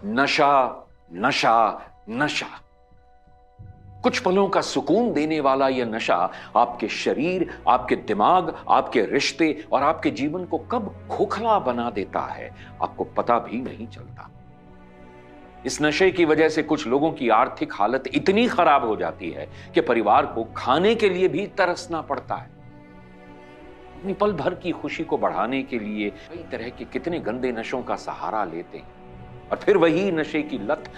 नशा, नशा, नशा। कुछ पलों का सुकून देने वाला यह नशा आपके शरीर, आपके दिमाग, आपके रिश्ते और आपके जीवन को कब खोखला बना देता है, आपको पता भी नहीं चलता। इस नशे की वजह से कुछ लोगों की आर्थिक हालत इतनी खराब हो जाती है कि परिवार को खाने के लिए भी तरसना पड़ता है। अपनी पल भर की खुशी को बढ़ाने के लिए कई तरह के कितने गंदे नशों का सहारा लेते हैं और फिर वही नशे की लत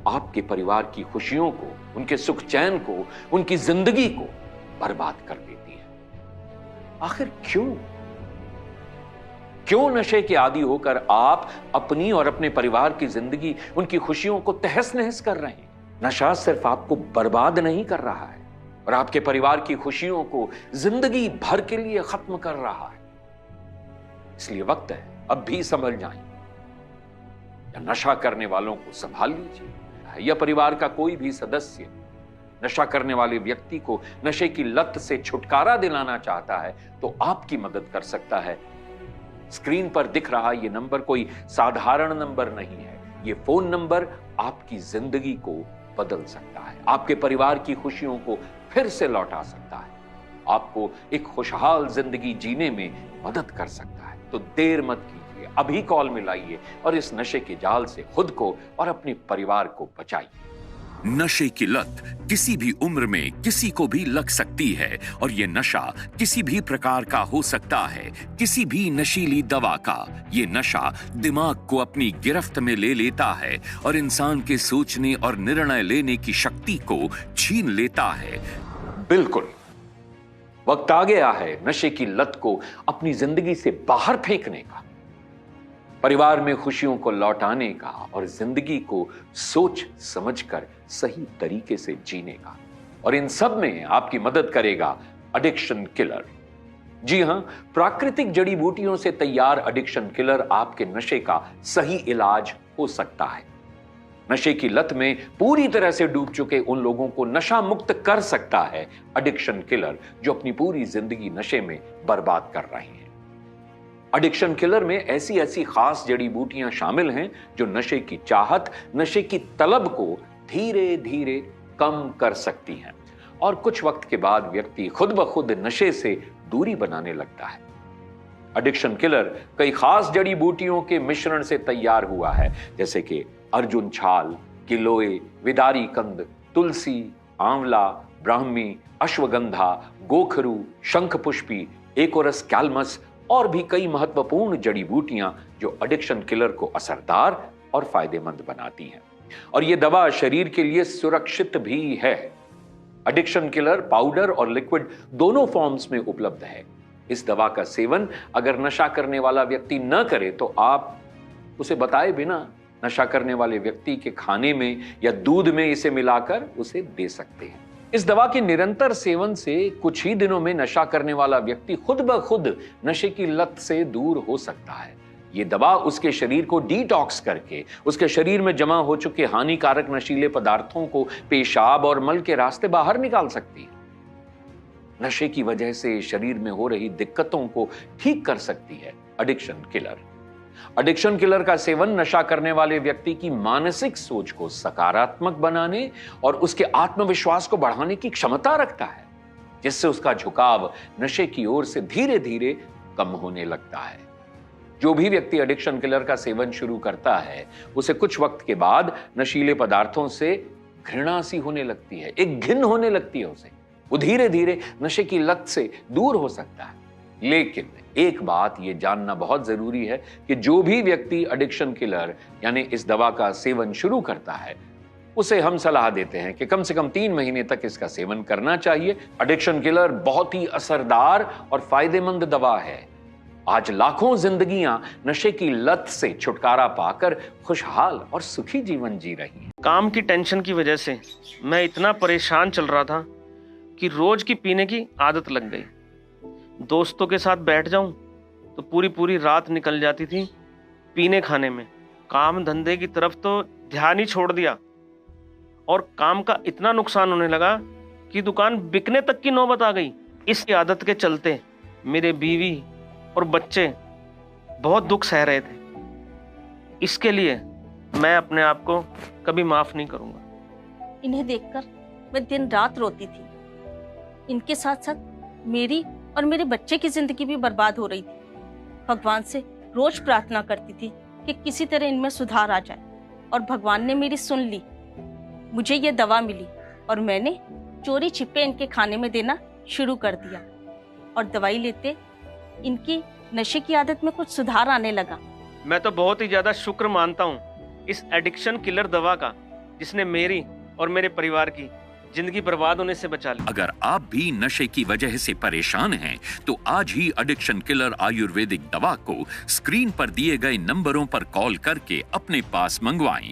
आपके परिवार की खुशियों को, उनके सुख चैन को, उनकी जिंदगी को बर्बाद कर देती है। आखिर क्यों नशे के आदी होकर आप अपनी और अपने परिवार की जिंदगी, उनकी खुशियों को तहस नहस कर रहे हैं? नशा सिर्फ आपको बर्बाद नहीं कर रहा है और आपके परिवार की खुशियों को जिंदगी भर के लिए खत्म कर रहा है। इसलिए वक्त है अब भी समझ जाएं, या नशा करने वालों को संभाल लीजिए, या परिवार का कोई भी सदस्य नशा करने वाले व्यक्ति को नशे की लत से छुटकारा दिलाना चाहता है तो आपकी मदद कर सकता है। स्क्रीन पर दिख रहा ये नंबर कोई साधारण नंबर नहीं है। ये फोन नंबर आपकी जिंदगी को बदल सकता है, आपके परिवार की खुशियों को फिर से लौटा सकता है, आपको एक खुशहाल जिंदगी जीने में मदद कर सकता है। तो देर मत कीजिए, अभी कॉल मिलाइए और इस नशे के जाल से खुद को और अपने परिवार को बचाइए। नशे की लत किसी भी उम्र में किसी को भी लग सकती है और ये नशा किसी भी प्रकार का हो सकता है, किसी भी नशीली दवा का। ये नशा दिमाग को अपनी गिरफ्त में ले लेता है और इंसान के सोचने और निर्णय लेने की शक्ति को छीन लेता है। बिल्कुल, वक्त आ गया है नशे की लत को अपनी जिंदगी से बाहर फेंकने का, परिवार में खुशियों को लौटाने का और जिंदगी को सोच समझकर सही तरीके से जीने का। और इन सब में आपकी मदद करेगा एडिक्शन किलर। जी हां, प्राकृतिक जड़ी बूटियों से तैयार एडिक्शन किलर आपके नशे का सही इलाज हो सकता है। नशे की लत में पूरी तरह से डूब चुके उन लोगों को नशा मुक्त कर सकता है एडिक्शन किलर, जो अपनी पूरी जिंदगी नशे में बर्बाद कर रहे हैं। एडिक्शन किलर में ऐसी ऐसी खास जड़ी बूटियां शामिल हैं जो नशे की चाहत, नशे की तलब को धीरे धीरे कम कर सकती हैं और कुछ वक्त के बाद व्यक्ति खुद ब खुद नशे से दूरी बनाने लगता है। एडिक्शन किलर कई खास जड़ी बूटियों के मिश्रण से तैयार हुआ है, जैसे कि अर्जुन छाल, गिलोय, विदारी कंद, तुलसी, आंवला, ब्राह्मी, अश्वगंधा, गोखरू, शंखपुष्पी, एकोरस कैल्मस और भी कई महत्वपूर्ण जड़ी बूटियां जो एडिक्शन किलर को असरदार और फायदेमंद बनाती हैं। और यह दवा शरीर के लिए सुरक्षित भी है। एडिक्शन किलर पाउडर और लिक्विड दोनों फॉर्म्स में उपलब्ध है। इस दवा का सेवन अगर नशा करने वाला व्यक्ति न करे तो आप उसे बताए बिना नशा करने वाले व्यक्ति के खाने में या दूध में इसे मिलाकर उसे दे सकते हैं। इस दवा के निरंतर सेवन से कुछ ही दिनों में नशा करने वाला व्यक्ति खुद ब खुद नशे की लत से दूर हो सकता है। ये दवा उसके शरीर को डिटॉक्स करके उसके शरीर में जमा हो चुके हानिकारक नशीले पदार्थों को पेशाब और मल के रास्ते बाहर निकाल सकती है। नशे की वजह से शरीर में हो रही दिक्कतों को ठीक कर सकती है एडिक्शन किलर। एडिक्शन किलर का सेवन नशा करने वाले व्यक्ति की मानसिक सोच को सकारात्मक बनाने और उसके आत्मविश्वास को बढ़ाने की क्षमता रखता है, जिससे उसका झुकाव नशे की ओर से धीरे धीरे कम होने लगता है। जो भी व्यक्ति एडिक्शन किलर का सेवन शुरू करता है उसे कुछ वक्त के बाद नशीले पदार्थों से घृणा सी होने लगती है, एक घिन होने लगती है उसे। वो धीरे धीरे नशे की लत से दूर हो सकता है। लेकिन एक बात ये जानना बहुत जरूरी है कि जो भी व्यक्ति एडिक्शन किलर यानी इस दवा का सेवन शुरू करता है उसे हम सलाह देते हैं कि कम से कम 3 महीने तक इसका सेवन करना चाहिए। एडिक्शन किलर बहुत ही असरदार और फायदेमंद दवा है। आज लाखों जिंदगियां नशे की लत से छुटकारा पाकर खुशहाल और सुखी जीवन जी रही हैं। काम की टेंशन की वजह से मैं इतना परेशान चल रहा था कि रोज की पीने की आदत लग गई। दोस्तों के साथ बैठ जाऊं तो पूरी पूरी रात निकल जाती थी पीने खाने में। काम धंधे की तरफ तो ध्यान ही छोड़ दिया और काम का इतना नुकसान होने लगा कि दुकान बिकने तक की नौबत आ गई। इस आदत के चलते मेरे बीवी और बच्चे बहुत दुख सह रहे थे। इसके लिए मैं अपने आप को कभी माफ नहीं करूंगा। इन्हें देखकर मैं दिन रात रोती थी। इनके साथ साथ मेरी और मेरे बच्चे की जिंदगी भी बर्बाद हो रही थी। भगवान से रोज प्रार्थना करती थी कि किसी तरह इनमें सुधार आ जाए, और भगवान ने मेरी सुन ली। मुझे ये दवा मिली और मैंने चोरी छिपे इनके खाने में देना शुरू कर दिया, और दवाई लेते इनकी नशे की आदत में कुछ सुधार आने लगा। मैं तो बहुत ही ज्यादा शुक्र मानता हूँ इस एडिक्शन किलर दवा का, जिसने मेरी और मेरे परिवार की जिंदगी बर्बाद होने से बचा ली। अगर आप भी नशे की वजह से परेशान हैं, तो आज ही एडिक्शन किलर आयुर्वेदिक दवा को स्क्रीन पर दिए गए नंबरों पर कॉल करके अपने पास मंगवाएं।